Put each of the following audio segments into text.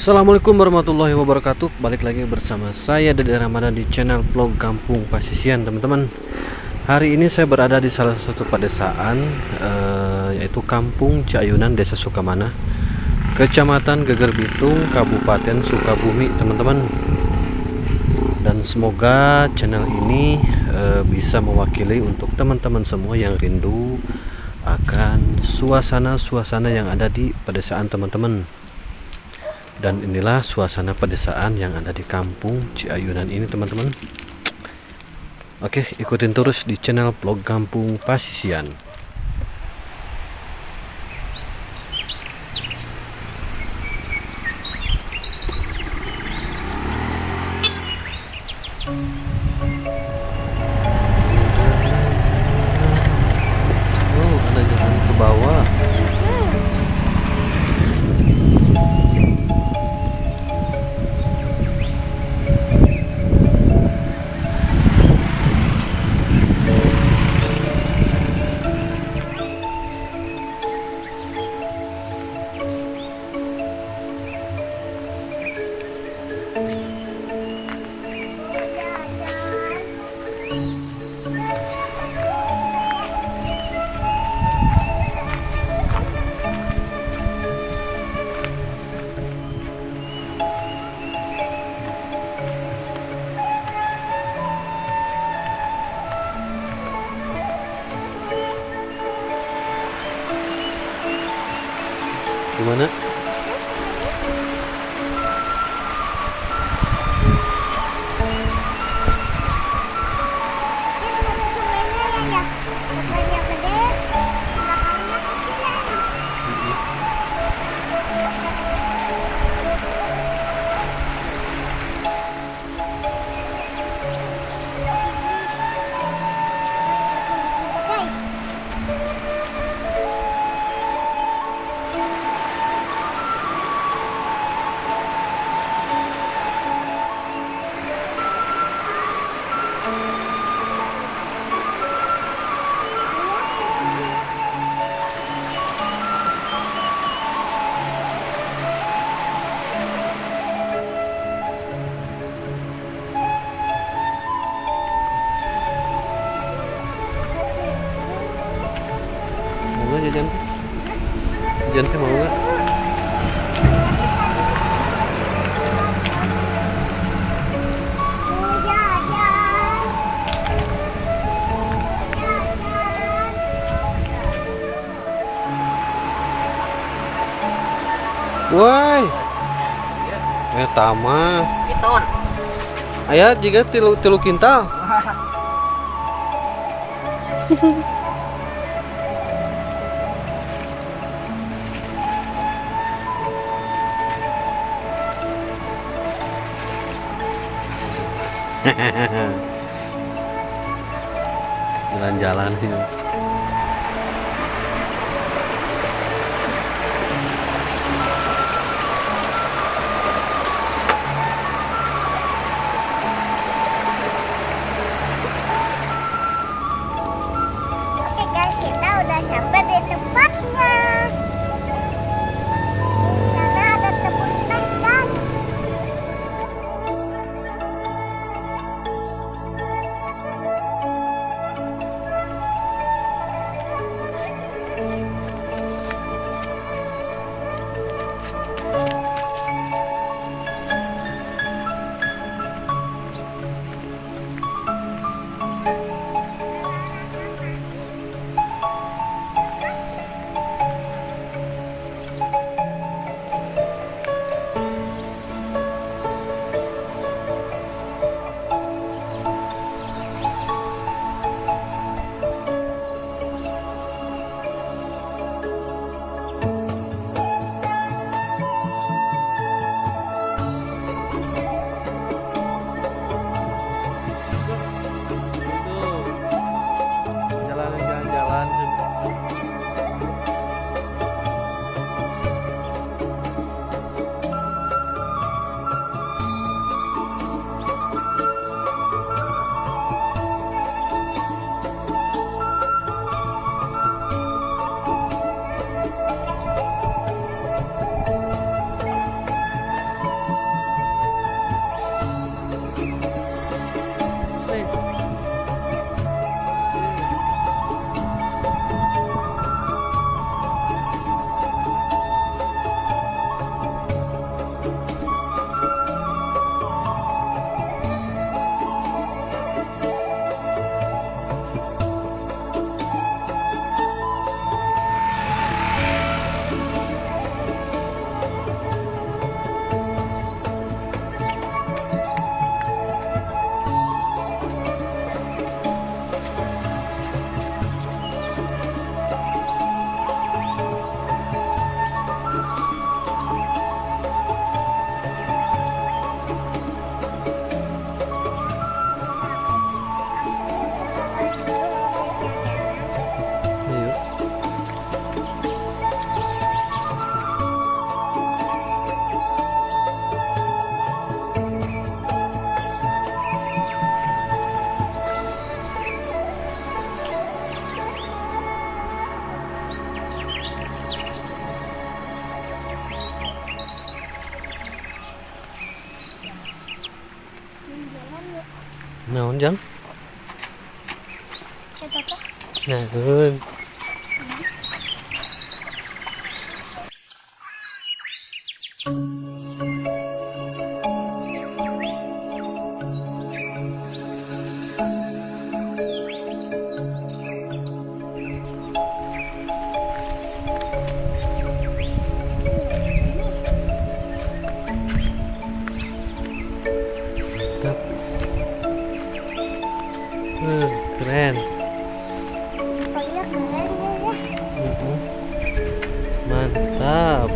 Assalamualaikum warahmatullahi wabarakatuh. Balik lagi bersama saya Dede Ramadan di channel vlog Kampung Pasisian, teman-teman. Hari ini saya berada di salah satu pedesaan, yaitu Kampung Ciayunan, Desa Sukamana, Kecamatan Geger Bitung, Kabupaten Sukabumi, teman-teman. Dan semoga channel ini bisa mewakili untuk teman-teman semua yang rindu akan suasana-suasana yang ada di pedesaan, teman-teman. Dan inilah suasana pedesaan yang ada di Kampung Ciayunan ini, teman-teman. Oke, ikutin terus di channel vlog Kampung Pasisian. Oh, ada jalan ke bawah. Gimana? Mau nggak jajan? Jajan teh mau nggak? Woi, tama. Piton. Ayah juga tilu kintal. Jalan-jalan sih. Oke guys, kita udah sampai di tempatnya. Karena ada tepung tangan. Papa. Nah, mantap. Keren. Pokoknya keren ya. Mantap.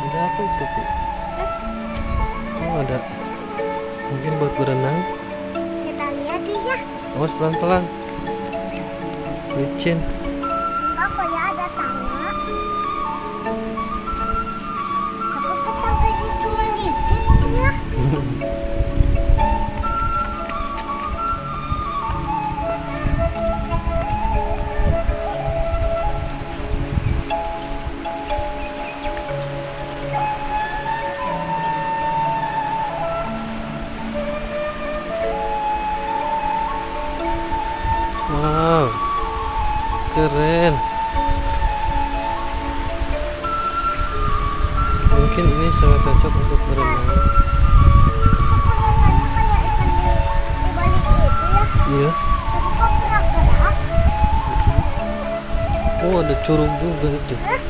Ada apa itu, Bu? Oh, ada. Mungkin buat berenang. Kita lihat ya. Awas pelan-pelan. Licin. Enggak kok ya ada tanah. Aku sampai di cuma dikit ya. Wow, keren. Mungkin ini sangat cocok untuk berenang. Kelihatannya kayak ikan di balik itu ya. Iya. Tapi kok gerak-gerak? Oh, ada curug juga itu. Hah?